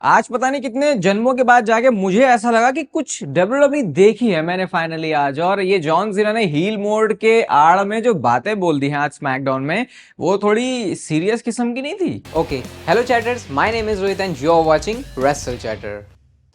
आज पता नहीं कितने जन्मों के बाद जाके मुझे ऐसा लगा कि कुछ डब्ल्यूडब्ल्यूई देखी है मैंने फाइनली आज। और ये जॉन सीना ने हील मोड के आड़ में जो बातें बोल दी हैं आज स्मैकडाउन में, वो थोड़ी सीरियस किस्म की नहीं थी। Okay, hello chatters, my name is Rohit and you are watching Wrestle Chatter.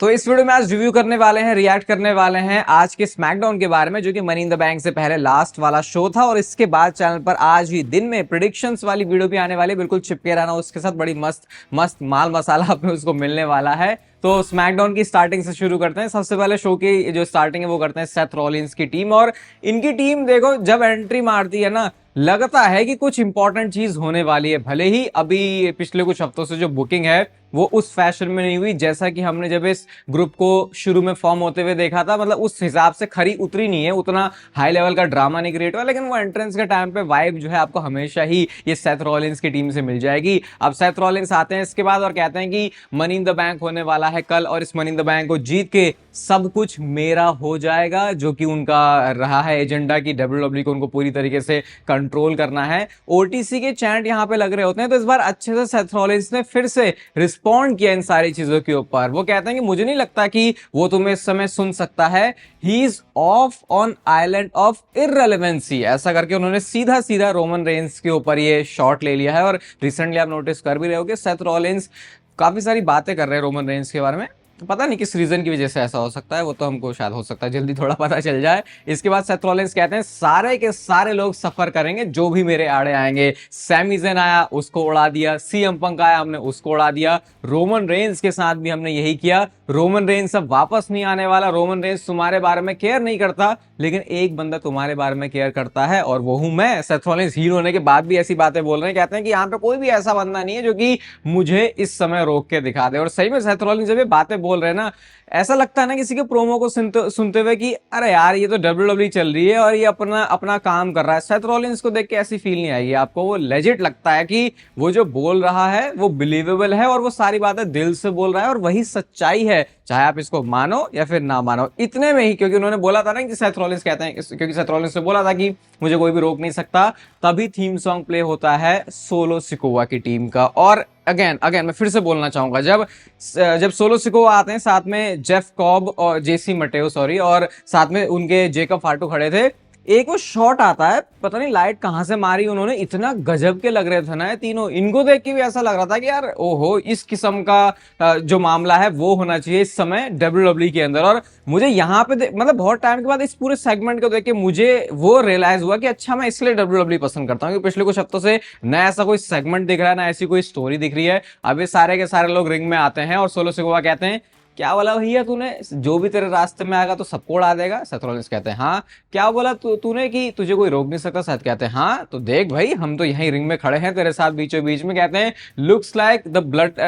तो इस वीडियो में आज रिव्यू करने वाले हैं, रिएक्ट करने वाले हैं आज के स्मैकडाउन के बारे में, जो कि मनी इन द बैंक से पहले लास्ट वाला शो था। और इसके बाद चैनल पर आज ही दिन में प्रेडिक्शंस वाली वीडियो भी आने वाली, बिल्कुल चिपके रहना उसके साथ। बड़ी मस्त मस्त माल मसाला आपको उसको मिलने वाला है। तो स्मैकडाउन की स्टार्टिंग से शुरू करते हैं। सबसे पहले शो की जो स्टार्टिंग है वो करते हैं सेथ रॉलिंस की टीम। और इनकी टीम देखो, जब एंट्री मारती है ना, लगता है कि कुछ इंपॉर्टेंट चीज होने वाली है। भले ही अभी पिछले कुछ हफ्तों से जो बुकिंग है वो उस फैशन में नहीं हुई जैसा कि हमने जब इस ग्रुप को शुरू में फॉर्म होते हुए देखा था। मतलब उस हिसाब से खरी उतरी नहीं है, उतना हाई लेवल का ड्रामा नहीं क्रिएट हुआ। लेकिन वो एंट्रेंस के टाइम पे वाइब जो है आपको हमेशा ही ये सेथ रॉलिंस की टीम से मिल जाएगी। अब सेथ रॉलिंस आते हैं इसके बाद और कहते हैं कि मनी इन द बैंक होने वाला है कल, और इस मनी इन द बैंक को जीत के सब कुछ मेरा हो जाएगा, जो कि उनका रहा है एजेंडा कि डब्ल्यूडब्ल्यूई को उनको पूरी तरीके से कंट्रोल करना है। ओटीसी के चैंट यहाँ पे लग रहे होते हैं। तो इस बार अच्छे से सेथ रॉलिंस ने फिर से रिस्पॉन्ड किया इन सारी चीजों के ऊपर। वो कहते हैं कि मुझे नहीं लगता कि वो तुम्हें इस समय सुन सकता है, he is off on island of irrelevancy. ऐसा करके उन्होंने सीधा सीधा रोमन रेंस के ऊपर ये शॉट ले लिया है। और रिसेंटली आप नोटिस कर भी रहे हो कि सेथ रॉलिंस काफी सारी बातें कर रहे हैं रोमन रेंस के बारे में। पता नहीं किस रीजन की वजह से ऐसा हो सकता है, वो तो हमको शायद हो सकता है जल्दी थोड़ा पता चल जाए। इसके बाद सेथ रॉलिंस कहते हैं सारे के सारे लोग सफर करेंगे जो भी मेरे आड़े आएंगे। सैमी ज़ेन आया, उसको उड़ा दिया। सीएम पंक आया, हमने उसको उड़ा दिया। रोमन रेंस के साथ भी हमने यही किया। रोमन रेंस अब वापस नहीं आने वाला। रोमन रेंस तुम्हारे बारे में केयर नहीं करता, लेकिन एक बंदा तुम्हारे बारे में केयर करता है और वो हूं मैं। सेथ रॉलिंस हील होने के बाद भी ऐसी बातें बोल रहे हैं। कहते हैं कि यहाँ पे कोई भी ऐसा बंदा नहीं है जो कि मुझे इस समय रोक के दिखा दे। और सही में सेथ रॉलिंस जब ये बातें बोल रहे हैं ना, ऐसा लगता है ना किसी के प्रोमो को सुनते हुए कि अरे यार ये तो डब्ल्यूडब्ल्यूई चल रही है और ये अपना अपना काम कर रहा है। सेथ रॉलिंस को देख के ऐसी फील नहीं आएगी आपको। वो लेजिट लगता है कि वो जो बोल रहा है वो बिलीवेबल है और वो सारी बातें दिल से बोल रहा है और वही सच्चाई है, चाहे आप इसको मानो या फिर ना मानो। इतने में ही, क्योंकि उन्होंने बोला था ना कि सेथ रॉलिंस कहते हैं, क्योंकि सेथ रॉलिंस ने बोला था कि मुझे कोई भी रोक नहीं सकता, तभी थीम सॉन्ग प्ले होता है सोलो सिकोवा की टीम का। और अगेन मैं फिर से बोलना चाहूंगा, जब सोलो सिकोवा आते हैं, साथ में जेफ कॉब और जेसी मटेओ और साथ में उनके जेकब फाटू खड़े थे, एक वो शॉट आता है, पता नहीं लाइट कहां से मारी उन्होंने, इतना गजब के लग रहे थे ना ये तीनों। इनको देख के भी ऐसा लग रहा था कि यार ओहो, इस किस्म का जो मामला है वो होना चाहिए इस समय डब्ल्यूडब्ल्यूई के अंदर। और मुझे यहाँ पे मतलब बहुत टाइम के बाद इस पूरे सेगमेंट को देख के मुझे वो रियलाइज हुआ कि अच्छा, मैं इसलिए डब्ल्यूडब्ल्यूई पसंद करता हूँ कि पिछले कुछ हफ्तों से न ऐसा कोई सेगमेंट दिख रहा है, ना ऐसी कोई स्टोरी दिख रही है। अब ये सारे के सारे लोग रिंग में आते हैं और सोलो सिकोवा कहते हैं क्या बोला भैया तूने, जो भी तेरे रास्ते में आएगा तो सबको उड़ा देगा। सेथ रॉलिंस कहते हैं हाँ। क्या बोला तूने कि तुझे कोई रोक नहीं सकता। सेथ कहते हैं हाँ, तो देख भाई हम तो यहीं रिंग में खड़े हैं तेरे साथ बीचों बीच में। कहते हैं looks like the blood,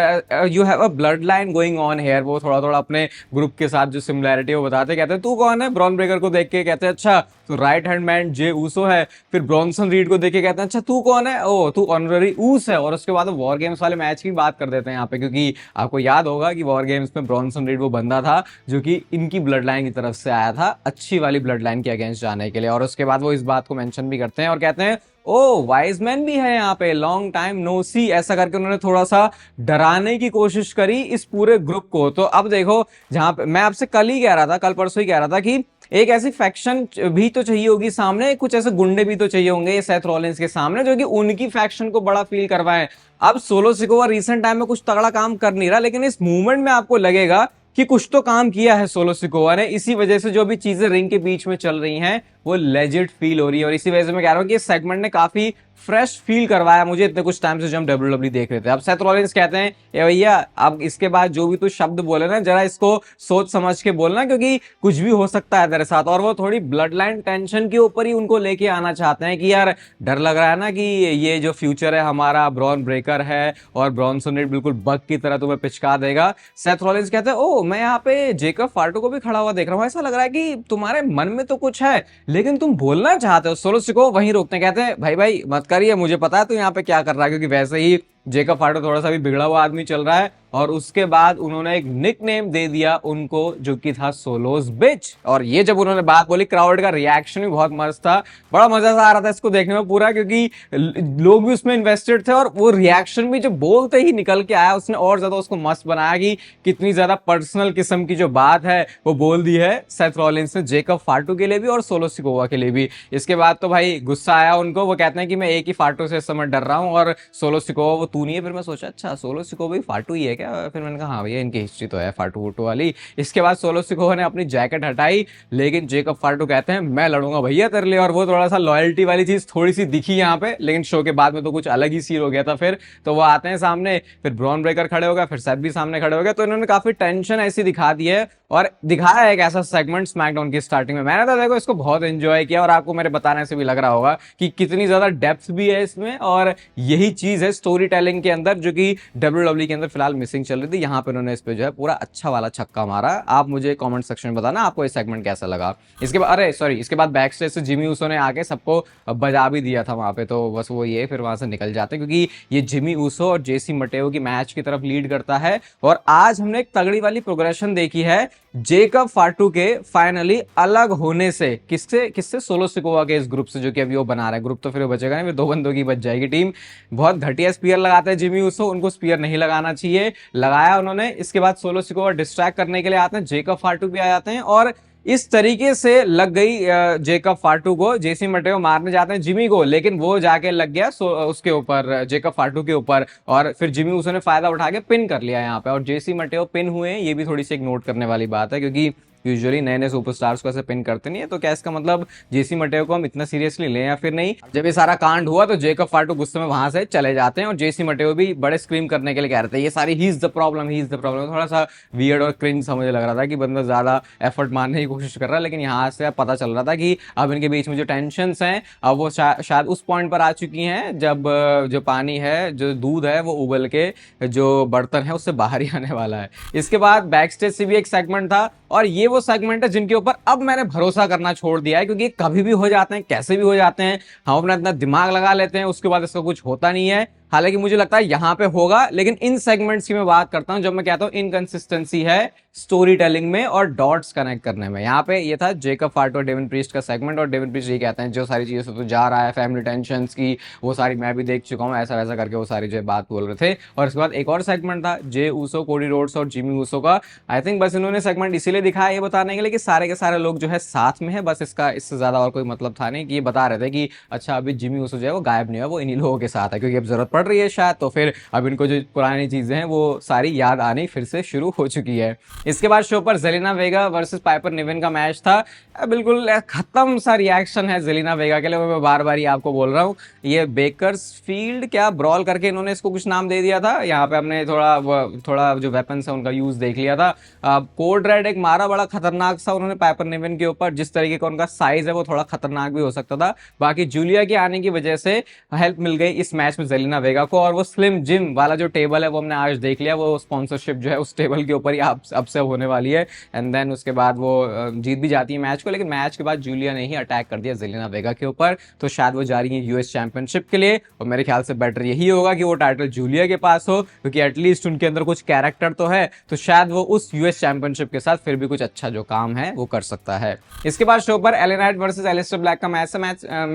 you have a blood line going on here. वो थोड़ा थोड़ा अपने ग्रुप के साथ जो सिमिलैरिटी है वो बताते। कहते हैं तू कौन है, ब्रॉन ब्रेकर को देख के कहते हैं अच्छा तो right hand man Jey Uso है। फिर ब्रॉन्सन रीड को देख के कहते हैं अच्छा तू कौन है, ओ तू ऑनररी ऊस है। और उसके बाद वॉर गेम्स वाले मैच की बात कर देते हैं यहाँ पे, क्योंकि आपको याद होगा कि वॉर गेम्स में ब्रॉन्सन रीड वो बंदा था जो कि इनकी ब्लड लाइन की तरफ से आया था, अच्छी वाली ब्लड लाइन के अगेंस्ट जाने के लिए। और उसके बाद वो इस बात को मेंशन भी करते हैं और कहते हैं ओ वाइज मैन भी है यहाँ पे, लॉन्ग टाइम नो सी। ऐसा करके उन्होंने थोड़ा सा डराने की कोशिश करी इस पूरे ग्रुप को। तो अब देखो, जहां पे मैं आपसे कल ही कह रहा था, कल परसों ही कह रहा था कि एक ऐसी फैक्शन भी तो चाहिए होगी सामने, कुछ ऐसे गुंडे भी तो चाहिए होंगे सेथ रॉलिंस के सामने जो कि उनकी फैक्शन को बड़ा फील करवाएं। अब सोलो सिकोवा रिसेंट टाइम में कुछ तगड़ा काम कर नहीं रहा, लेकिन इस मूवमेंट में आपको लगेगा कि कुछ तो काम किया है सोलो सिकोवा ने। इसी वजह से जो भी चीजें रिंग के बीच में चल रही हैं वो लेजिट फील हो रही है। और इसी वजह से मैं कह रहा हूं कि इस सेगमेंट ने काफी फ्रेश फील करवाया मुझे इतने कुछ टाइम से जो हम डब्ल्यूडब्ल्यूई देख रहे थे। अब सेथ रॉलिंस कहते हैं ए भैया, अब इसके बाद जो भी तू शब्द बोले ना, जरा इसको सोच समझ के बोलना, क्योंकि कुछ भी हो सकता है तेरे साथ। और वो थोड़ी ब्लड लाइन टेंशन के ऊपर ही उनको लेके आना चाहते हैं कि यार डर लग रहा है ना कि ये जो फ्यूचर है हमारा, ब्रॉन ब्रेकर है और ब्रॉन्सन रीड बिल्कुल बग की तरह तुम्हें पिचका देगा। सेथ रॉलिंस कहते हैं ओ मैं यहाँ पे जेकब फाटो को भी खड़ा हुआ देख रहा हूँ, ऐसा लग रहा है कि तुम्हारे मन में तो कुछ है लेकिन तुम बोलना चाहते हो। सोलो सिकोवा वहीं रोकते हैं, कहते हैं भाई भाई मत करिए, मुझे पता है तू यहाँ पे क्या कर रहा है, क्योंकि वैसे ही जेकब फाटो थोड़ा सा भी बिगड़ा हुआ आदमी चल रहा है, और उसके बाद उन्होंने एक निक नेम दे दिया उनको जो कि था सोलोस बिच। और ये जब उन्होंने बात बोली, क्राउड का रिएक्शन भी बहुत मस्त था, बड़ा मजा सा आ रहा था इसको देखने में पूरा, क्योंकि लोग भी उसमें इन्वेस्टेड थे, और वो रिएक्शन भी जब बोलते ही निकल के आया उसने और ज्यादा उसको मस्त बनाया कि कितनी ज्यादा पर्सनल किस्म की जो बात है वो बोल दी है सेथ रॉलिंस ने जेकब फाटू के लिए भी और सोलो सिकोवा के लिए भी। इसके बाद तो भाई गुस्सा आया उनको, वो कहते हैं कि मैं एक ही फाटू से इस समय डर रहा हूं और सोलो सिकोवा वो तू नहीं है। फिर मैं सोचा अच्छा सोलो सिकोवा भी फाटू ही है क्या, फिर मैंने कहा हाँ भैया इनकी हिस्ट्री तो है फाटू वोटू वाली। इसके बाद सोलो सिकोवा ने अपनी जैकेट हटाई, लेकिन जेकब फाटू कहते हैं मैं लड़ूंगा भैया तेरे लिए, और वो थोड़ा सा लॉयल्टी वाली चीज थोड़ी सी दिखी यहाँ पे, लेकिन शो के बाद में तो कुछ अलग ही सीन हो गया था। फिर तो वो आते हैं सामने, फिर ब्रॉन ब्रेकर खड़े हो गए, फिर सेथ भी सामने खड़े हो गए, तो इन्होंने काफी टेंशन ऐसी दिखा दी है और दिखाया है एक ऐसा सेगमेंट स्मैकडाउन की स्टार्टिंग में। मैंने तो देखो इसको बहुत एंजॉय किया, और आपको मेरे बताने से भी लग रहा होगा कि कितनी ज्यादा डेप्थ भी है इसमें, और यही चीज है स्टोरी टेलिंग के अंदर जो कि WWE के अंदर फिलहाल मिसिंग चल रही थी। यहाँ पे उन्होंने इस पे जो है पूरा अच्छा वाला छक्का मारा। आप मुझे कमेंट सेक्शन में बताना आपको ये सेगमेंट कैसा लगा। इसके बाद इसके बाद बैक स्टेज से जिमी ऊसो ने आके सबको बजा भी दिया था वहां पे, तो बस वो ये फिर वहां से निकल जाते हैं, क्योंकि ये जिमी ऊसो और जेसी मटेओ की मैच की तरफ लीड करता है। और आज हमने एक तगड़ी वाली प्रोग्रेशन देखी है जेकब फाटू के फाइनली अलग होने से। किससे सोलो सिकोवा के इस ग्रुप से, जो कि अभी वो बना रहा है ग्रुप, तो फिर वो बचेगा नहीं, फिर दो बंदों की बच जाएगी टीम। बहुत घटिया स्पीयर लगाते हैं जिमी ऊसो, उनको स्पीयर नहीं लगाना चाहिए, लगाया उन्होंने। इसके बाद सोलो सिकोवा डिस्ट्रैक्ट करने के लिए आते हैं, जेकब फाटू भी आ जाते हैं, और इस तरीके से लग गई जेकब फाटू को। जेसी मटेओ मारने जाते हैं जिमी को, लेकिन वो जाके लग गया उसके ऊपर, जेकब फाटू के ऊपर, और फिर जिमी उसने फायदा उठा के पिन कर लिया यहाँ पे, और जेसी मटेओ पिन हुए। ये भी थोड़ी सी एक नोट करने वाली बात है, क्योंकि यूजुअली नए नए सुपरस्टार्स को ऐसे पिन करते नहीं है, तो क्या इसका मतलब जेसी मटेओ को हम इतना सीरियसली लें या फिर नहीं। जब ये सारा कांड हुआ तो जेकब फाटू गुस्से में वहां से चले जाते हैं, और जेसी मटेओ भी बड़े स्क्रीम करने के लिए कह रहे थे ये सारी he is the problem, he is the problem. थोड़ा सा वियर्ड और क्रिंज समझ लग रहा था कि बंदा ज्यादा एफर्ट मारने की कोशिश कर रहा है, लेकिन यहाँ से पता चल रहा था कि अब इनके बीच में जो टेंशन हैं अब वो शायद उस पॉइंट पर आ चुकी हैं जब जो पानी है, जो दूध है, वो उबल के जो बर्तन है उससे बाहर ही आने वाला है। इसके बाद बैक स्टेज से भी एक सेगमेंट था, और ये वो सेगमेंट है जिनके ऊपर अब मैंने भरोसा करना छोड़ दिया है, क्योंकि कभी भी हो जाते हैं, कैसे भी हो जाते हैं, हम अपना इतना दिमाग लगा लेते हैं, उसके बाद इसका कुछ होता नहीं है। हालांकि मुझे लगता है यहां पे होगा, लेकिन इन सेगमेंट्स की मैं बात करता हूं जब मैं कहता हूं इनकंसिस्टेंसी है स्टोरी टेलिंग में और डॉट्स कनेक्ट करने में। यहाँ पे ये था जेकब फाटू और डेविन प्रीस्ट का सेगमेंट, और डेविन प्रीस्ट ये कहते हैं जो सारी चीजें से तो जा रहा है, फैमिली टेंशंस की, वो सारी मैं भी देख चुका हूँ, ऐसा वैसा करके वो सारी जो बात बोल रहे थे। और इसके बाद एक और सेगमेंट था जे ऊसो, कोडी रोड्स और जिमी ऊसो का। आई थिंक बस इन्होंने सेगमेंट इसीलिए दिखाया ये बताने के लिए कि सारे के सारे लोग जो है साथ में है, बस इसका इससे ज्यादा और कोई मतलब था नहीं, कि ये बता रहे थे कि अच्छा अभी जिमी ऊसो जो है वो गायब नहीं है, वो इन्हीं लोगों के साथ है, क्योंकि अब जरूरत पड़ रही है शायद, तो फिर अब इनको जो पुरानी चीजें हैं वो सारी याद आनी फिर से शुरू हो चुकी है। इसके बाद शो पर जेलिना वेगा वर्सेस पाइपर निवेन का मैच था। बिल्कुल खत्म सा रिएक्शन है जेलिना वेगा के लिए, मैं बार बार ही आपको बोल रहा हूँ। ये बेकर्स फील्ड क्या ब्रॉल करके इन्होंने इसको कुछ नाम दे दिया था। यहाँ पे हमने थोड़ा जो वेपन्स है उनका यूज देख लिया था। कोड रेड एक मारा बड़ा खतरनाक सा उन्होंने पाइपर निवेन के ऊपर, जिस तरीके का उनका साइज है वो थोड़ा खतरनाक भी हो सकता था। बाकी जूलिया के आने की वजह से हेल्प मिल गई इस मैच में जेलिना वेगा को, और वो स्लिम जिम वाला जो टेबल है वो हमने आज देख लिया, वो स्पॉन्सरशिप जो है उस टेबल के ऊपर ही अब से होने वाली है। एंड देन उसके बाद वो जीत भी जाती है मैच को, लेकिन मैच के बाद जूलिया ने ही अटैक कर दिया जेलिना वेगा के ऊपर, तो शायद वो जा रही है यूएस चैंपियनशिप के लिए, और मेरे ख्याल से बेटर यही होगा कि वो टाइटल जूलिया के पास हो, क्योंकि एटलीस्ट उनके अंदर कुछ कैरेक्टर तो है, तो शायद वो उस यूएस चैंपियनशिप के साथ फिर भी कुछ अच्छा जो काम है वो कर सकता है। इसके बाद शो पर LA Knight versus Aleister Black का मैच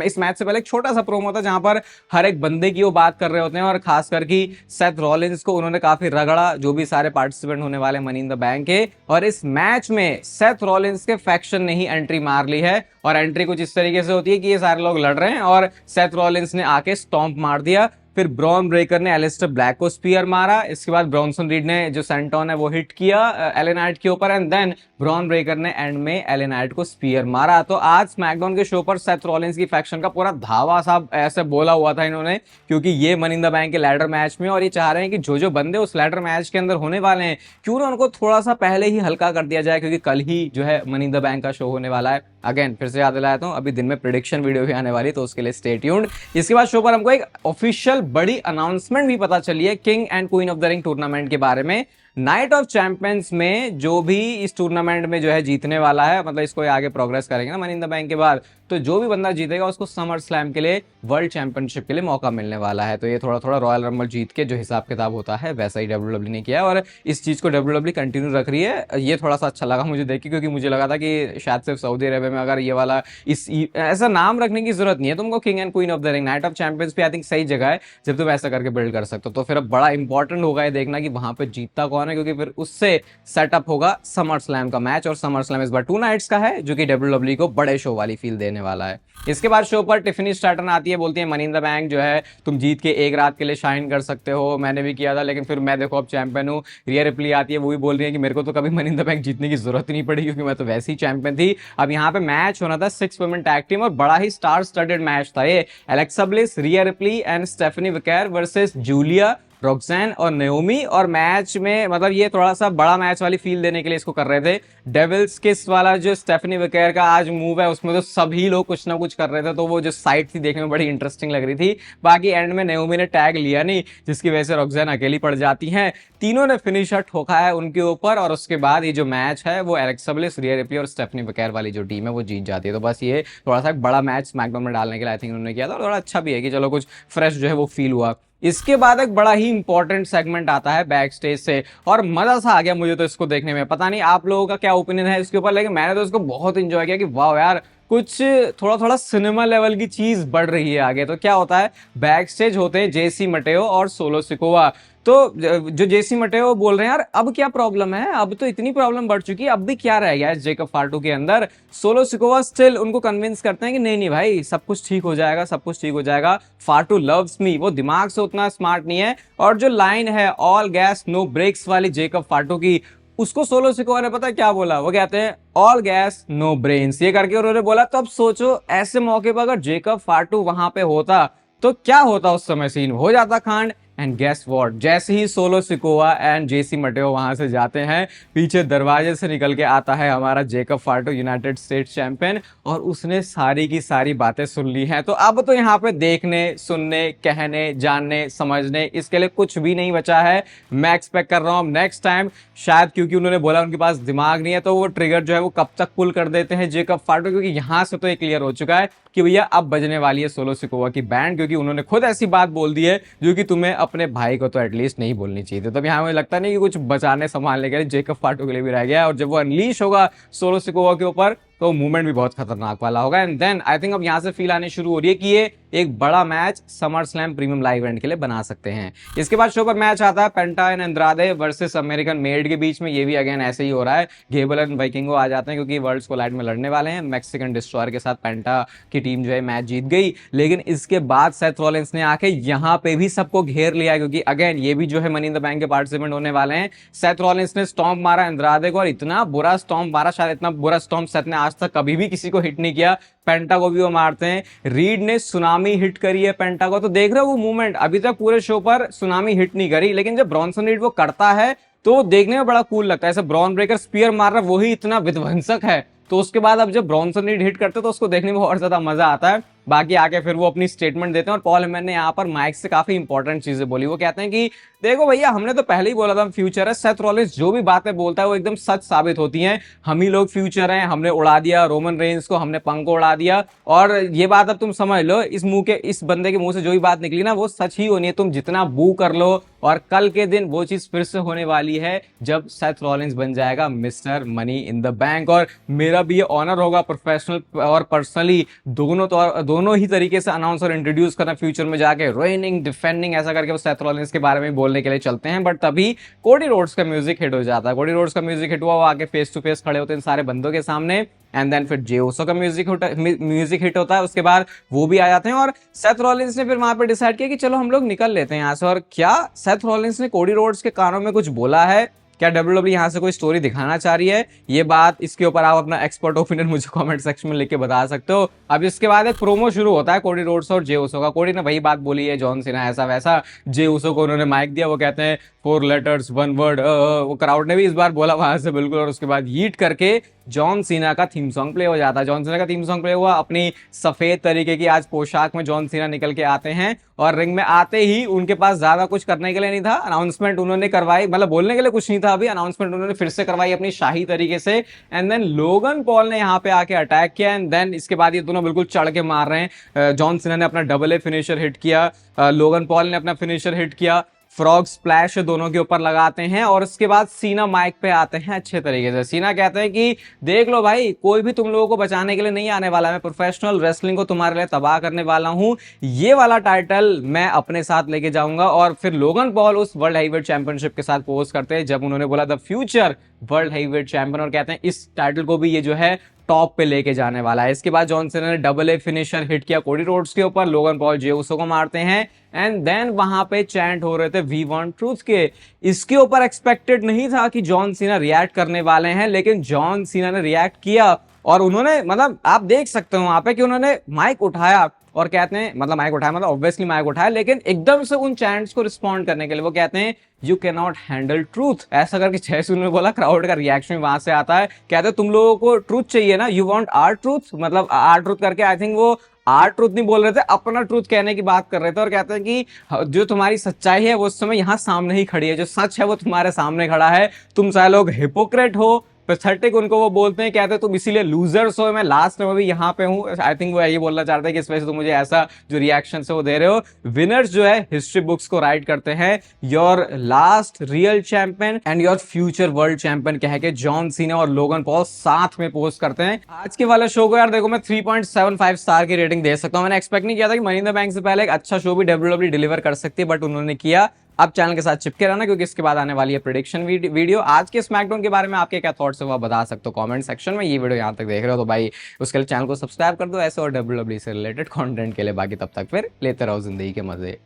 इस मैच से पहले एक छोटा सा प्रोमो था जहां पर हर एक बंदे की वो बात कर रहे होते हैं, और खास करके सेथ रॉलिंस को उन्होंने काफी रगड़ा, जो भी सारे पार्टिसिपेंट होने वाले मनी इन द बैंक के। और इस मैच में सेथ रॉलिंस के फैक्शन ने ही एंट्री मार ली है, और एंट्री कुछ इस तरीके से होती है कि ये सारे लोग लड़ रहे हैं और सेथ रॉलिंस ने आके स्टॉम्प मार दिया। फिर ब्रॉन ब्रेकर ने एलिस्टर ब्लैक को स्पीयर मारा। इसके बाद ब्रॉन्सन रीड ने जो सेंटोन है वो हिट किया एले नाइट के ऊपर, एंड देन ब्रॉन ब्रेकर ने एंड में एले नाइट को स्पीयर मारा। तो आज स्मैकडाउन के शो पर सेथ रॉलिंस की फैक्शन का पूरा धावा सा ऐसे बोला हुआ था इन्होंने, क्योंकि ये मनी इन द बैंक के लैडर मैच में, और ये चाह रहे हैं कि जो बंदे उस लैडर मैच के अंदर होने वाले हैं क्यों ना उनको थोड़ा सा पहले ही हल्का कर दिया जाए, क्योंकि कल ही जो है मनी इन द बैंक का शो होने वाला है। अगेन फिर से याद दिलाता हूं, अभी दिन में प्रेडिक्शन वीडियो भी आने वाली, तो उसके लिए स्टे ट्यून्ड। इसके बाद शो पर हमको एक ऑफिशियल बड़ी अनाउंसमेंट भी पता चली है king and queen of the ring tournament के बारे में। नाइट ऑफ चैंपियंस में जो भी इस टूर्नामेंट में जो है जीतने वाला है, मतलब इसको आगे प्रोग्रेस करेंगे ना मनी इन द बैंक के बाद, तो जो भी बंदा जीतेगा उसको समर स्लैम के लिए, वर्ल्ड चैंपियनशिप के लिए मौका मिलने वाला है। तो ये थोड़ा थोड़ा रॉयल रंबल जीत के जो हिसाब किताब होता है वैसा ही डब्ल्यूडब्ल्यू ने किया है और इस चीज को डब्ल्यूडब्ल्यू कंटिन्यू रख रही है। ये थोड़ा सा अच्छा लगा मुझे देख के, क्योंकि मुझे लगा था कि शायद सिर्फ सऊदी अरेबिया में अगर ये वाला ऐसा नाम रखने की जरूरत नहीं है तुमको, king and queen of the ring. Night of champions पे आई थिंक सही जगह है जब तुम ऐसा करके बिल्ड कर सकते हो। तो फिर अब बड़ा इंपॉर्टेंट होगा ये देखना कि वहां पे जीतता कौन है, क्योंकि फिर उससे सेटअप होगा समर स्लैम का मैच। और समर स्लैम इस बार 2 नाइट्स का है, जो कि डब्ल्यूडब्ल्यू को बड़े शो वाली फील देने वाला है। इसके बाद शो पर टिफनी स्ट्रैटन आती है, बोलती है मनी इन द बैंक जो है तुम जीत के एक रात के लिए शाइन कर सकते हो, मैंने भी किया था लेकिन फिर मैं देखो अब चैंपियन हूँ। रिया रिप्ली आती है, वो भी बोल रही है कि मेरे को तो कभी मनी इन द बैंक जीतने की जरूरत ही नहीं पड़ी, क्योंकि मैं तो वैसे ही चैंपियन थी। अब यहाँ पे मैच होना था 6 वुमेन टैग टीम और बड़ा ही स्टार स्टडेड मैच था ये। Alexa Bliss, Rhea Ripley and Stephanie Vaquer versus Julia, Roxanne और नेओमी। और मैच में मतलब ये थोड़ा सा बड़ा मैच वाली फील देने के लिए इसको कर रहे थे। डेविल्स किस वाला जो स्टेफनी विकेर का आज मूव है उसमें तो सभी लोग कुछ ना कुछ कर रहे थे, तो वो जो साइट थी देखने में बड़ी इंटरेस्टिंग लग रही थी। बाकी एंड में नेओमी ने टैग लिया नहीं, जिसकी वजह से रॉक्सैन अकेली पड़ जाती हैं। तीनों ने फिनिशर ठोका है उनके ऊपर और उसके बाद ये जो मैच है वो एलेक्सा ब्लिस, रिया रिप्ली और स्टेफनी विकेर वाली जो टीम है वो जीत जाती है। तो बस ये थोड़ा सा बड़ा मैच स्मैकडाउन में डालने के लिए आई थिंक उन्होंने किया था और थोड़ा अच्छा भी है कि चलो कुछ फ्रेश जो है वो फील हुआ। इसके बाद एक बड़ा ही इंपॉर्टेंट सेगमेंट आता है बैक स्टेज से और मजा सा आ गया मुझे तो इसको देखने में। पता नहीं आप लोगों का क्या ओपिनियन है इसके ऊपर, लेकिन मैंने तो इसको बहुत इंजॉय किया कि वाह यार कुछ थोड़ा थोड़ा सिनेमा लेवल की चीज बढ़ रही है आगे। तो क्या होता है, बैक स्टेज होते हैं जेसी मटेओ और सोलो सिकोवा। तो जो जेसी मटेओ बोल रहे हैं यार अब क्या प्रॉब्लम है, अब तो इतनी प्रॉब्लम बढ़ चुकी है, अब भी क्या रह गया है जेकब फाटू के अंदर। सोलो सिकोवा स्टिल उनको कन्विंस करते हैं कि नहीं नहीं भाई सब कुछ ठीक हो जाएगा, सब कुछ ठीक हो जाएगा, फाटू लव्स मी। वो दिमाग से उतना स्मार्ट नहीं है। और जो लाइन है ऑल गैस नो ब्रेक्स वाली जेकब फाटू की, उसको सोलो सिकोवा ने पता क्या बोला, वो कहते हैं ऑल गैस नो ब्रेन्स, ये करके उन्होंने बोला। तो अब सोचो ऐसे मौके पर अगर जेकब फाटू वहां पे होता तो क्या होता, उस समय सीन हो जाता कांड। एंड गेस व्हाट, जैसे ही Solo Sikoa and JC Mateo वहां से जाते हैं, पीछे दरवाजे से निकल के आता है हमारा जेकब फाटू, यूनाइटेड स्टेट्स चैंपियन, और उसने सारी की सारी बातें सुन ली हैं। तो अब तो यहाँ पे देखने, सुनने, कहने, जानने, समझने इसके लिए कुछ भी नहीं बचा है। मैं एक्सपेक्ट कर रहा हूँ नेक्स्ट टाइम शायद, क्योंकि उन्होंने बोला उनके पास दिमाग नहीं है, तो वो ट्रिगर जो है वो कब तक पुल कर देते हैं जेकब फाटू, क्योंकि यहां से तो ये क्लियर हो चुका है कि भैया अब बजने वाली है सोलो सिकोवा की बैंड, क्योंकि उन्होंने खुद ऐसी बात बोल दी है जो कि तुम्हें अपने भाई को तो एटलीस्ट नहीं बोलनी चाहिए थी। तो यहाँ मुझे लगता नहीं कि कुछ बचाने संभालने के लिए जेकब फाटू के लिए भी रह गया है। और जब वो अनलीश होगा सोलो सिकोवा के ऊपर तो मूवमेंट भी बहुत खतरनाक वाला होगा। एंड देन आई थिंक अब यहाँ से फील आने शुरू हो रही है कि ये एक बड़ा match summer slam premium live event के लिए बना सकते हैं। इसके बाद शो पर मैच आता है पेंटा एंड अंद्रादे वर्सेस अमेरिकन मेड के बीच में। ये भी अगेन ऐसे ही हो रहा है, गेबल एंड वाइकिंगो आ जाते हैं क्योंकि वर्ल्ड्स कोलाइड में लड़ने वाले हैं। मैक्सिकन डिस्ट्रॉयर के साथ पेंटा की टीम जो है मैच जीत गई, लेकिन इसके बाद सेथ रॉलिंस ने आके यहाँ पे भी सबको घेर लिया, क्योंकि अगेन ये भी जो है मनी इन द बैंक के पार्टिसिपेंट होने वाले हैं। सेथ रॉलिंस ने स्टॉम्प मारा अंद्रादे को और इतना बुरा स्टॉम्प मारा, शायद इतना बुरा स्टॉम्प सेथ ने आज तक कभी भी किसी को हिट नहीं किया। पेंटा को भी वो मारते हैं। रीड ने सुनामी हिट करी है पेंटा को, तो देख रहे हो वो मूवमेंट, अभी तक पूरे शो पर सुनामी हिट नहीं करी, लेकिन जब ब्रॉन्सन रीड वो करता है तो देखने में बड़ा कूल लगता है। ऐसे ब्रॉन ब्रेकर स्पीयर मार रहा है, वही इतना विध्वंसक है। तो उसके बाद अब जब ब्रॉन्सन रीड हिट करते तो उसको देखने में और ज्यादा मजा आता है। बाकी आके फिर वो अपनी स्टेटमेंट देते हैं और पॉल हेमन ने यहाँ पर माइक से काफी इंपॉर्टेंट चीजें बोली। वो कहते हैं कि देखो भैया हमने तो पहले ही बोला था फ्यूचर है, सेथ रॉलिंस जो भी बातें बोलता है वो एकदम सच साबित होती हैं। हम ही लोग फ्यूचर हैं, हमने उड़ा दिया रोमन रेंज को, हमने पंख को उड़ा दिया। और ये बात अब तुम समझ लो, इस बंदे के मुंह से जो भी बात निकली ना वो सच ही होनी है। तुम जितना बू कर लो, और कल के दिन वो चीज फिर से होने वाली है जब सेथ रॉलिंस बन जाएगा mister money in the bank. और मेरा भी ये ऑनर होगा प्रोफेशनल और पर्सनली दोनों ही तरीके से अनाउंस और इंट्रोड्यूस करना फ्यूचर में जाके, रेनिंग डिफेंडिंग ऐसा करके वो सेथ रॉलिंस के बारे में बोलने के लिए चलते हैं। बट तभी कोडी रोड्स का म्यूजिक हिट हो जाता है। कोडी रोड्स का म्यूजिक हिट हुआ, वो आके फेस टू फेस खड़े होते हैं सारे बंदों के सामने। एंड देन फिर जे ओसो का म्यूजिक हिट होता है, उसके बाद वो भी आ जाते हैं। और सेथ रॉलिंस ने फिर वहां पे डिसाइड किया कि चलो हम लोग निकल लेते हैं यहाँ से। और क्या सेथ रॉलिंस ने कोडी रोड्स के कानों में कुछ बोला है? क्या डब्ल्यूडब्ल्यू यहाँ से कोई स्टोरी दिखाना चाह रही है? ये बात, इसके ऊपर आप अपना एक्सपर्ट ओपिनियन मुझे कमेंट सेक्शन में लिख के बता सकते हो। अब इसके बाद एक प्रोमो शुरू होता है कोडी रोड्स और जे ओसो का। कोडी ने वही बात बोली है, जॉन सीना ऐसा वैसा। जे ओसो को उन्होंने माइक दिया, वो कहते हैं 4 letters 1 word। वो क्राउड ने भी इस बार बोला वहां से बिल्कुल। और उसके बाद यीट करके जॉन सीना का थीम सॉन्ग प्ले हो जाता है। जॉन सीना का थीम सॉन्ग प्ले हुआ, अपनी सफेद तरीके की आज पोशाक में जॉन सीना निकल के आते हैं और रिंग में आते ही उनके पास ज्यादा कुछ करने के लिए नहीं था, अनाउंसमेंट उन्होंने करवाई, मतलब बोलने के लिए कुछ नहीं था, अभी अनाउंसमेंट उन्होंने फिर से करवाई अपनी शाही तरीके से। एंड देन लोगन पॉल ने यहाँ पे आके अटैक किया एंड देन इसके बाद ये दोनों बिल्कुल चढ़ के मार रहे हैं। जॉन सीना ने अपना डबल ए फिनिशर हिट किया, लोगन पॉल ने अपना फिनिशर हिट किया, फ्रॉग स्प्लैश दोनों के ऊपर लगाते हैं और उसके बाद सीना माइक पे आते हैं अच्छे तरीके से। सीना कहते हैं कि देख लो भाई, कोई भी तुम लोगों को बचाने के लिए नहीं आने वाला, मैं प्रोफेशनल रेसलिंग को तुम्हारे लिए तबाह करने वाला हूं, ये वाला टाइटल मैं अपने साथ लेके जाऊंगा। और फिर लोगन पॉल उस वर्ल्ड हेवीवेट चैंपियनशिप के साथ पोज करते हैं जब उन्होंने बोला the future world heavyweight champion, और कहते हैं इस टाइटल को भी ये जो है टॉप पे लेके जाने वाला है। इसके बाद जॉन सीना ने डबल ए फिनिशर हिट किया कोडी रोड्स के ऊपर, लोगन पॉल जे उसो को मारते हैं एंड देन वहां पे चैंट हो रहे थे वी वांट ट्रूथ के। इसके ऊपर एक्सपेक्टेड नहीं था कि जॉन सीना रिएक्ट करने वाले हैं, लेकिन जॉन सीना ने रिएक्ट किया और उन्होंने, मतलब आप देख सकते हो वहां पे कि उन्होंने माइक उठाया और कहते हैं, मतलब माइक उठाया मतलब ऑब्वियसली माइक उठाया, लेकिन एकदम से उन चैंट्स को रिस्पॉन्ड करने के लिए वो कहते हैं you can not handle truth, ऐसा करके जैसे उन्होंने बोला क्राउड का रिएक्शन वहां से आता है। कहते हैं तुम लोगों को ट्रूथ चाहिए ना, यू वांट आर ट्रूथ, मतलब आर ट्रूथ करके आई थिंक वो आर ट्रूथ नहीं बोल रहे थे, अपना ट्रूथ कहने की बात कर रहे थे। और कहते हैं कि जो तुम्हारी सच्चाई है वो उस समय यहाँ सामने ही खड़ी है, जो सच है वो तुम्हारे सामने खड़ा है, तुम चाहे लोग हिपोक्रेट हो, पैथेटिक उनको वो बोलते हैं, कहते हैं तुम इसीलिए लूजर्स हो, मैं लास्ट में भी यहाँ पे हूँ। आई थिंक वो ये बोलना चाहते हैं कि इस वजह से तुम मुझे ऐसा जो रिएक्शन है वो दे रहे हो। विनर्स जो है हिस्ट्री बुक्स को राइट करते हैं, your last real champion and your future world champion कह के जॉन सीना और लोगन पॉल साथ में पोस्ट करते हैं। आज के वाले शो को यार देखो मैं 3.75 स्टार की रेटिंग दे सकता हूँ। मैंने एक्सपेक्ट नहीं किया था कि मनी इन द बैंक से पहले एक अच्छा शो भी डब्ल्यूडब्ल्यूई डिलीवर कर सकती है, बट उन्होंने किया। अब चैनल के साथ चिपके रहना क्योंकि इसके बाद आने वाली है प्रेडिक्शन वीडियो। आज के स्मैकडाउन के बारे में आपके क्या थॉट्स है वो आप बता सकते हो कमेंट सेक्शन में। ये वीडियो यहाँ तक देख रहे हो तो भाई उसके लिए चैनल को सब्सक्राइब कर दो ऐसे और डब्ल्यूडब्ल्यूई से रिलेटेड कंटेंट के लिए। बाकी तब तक फिर लेते रहो जिंदगी के मजे।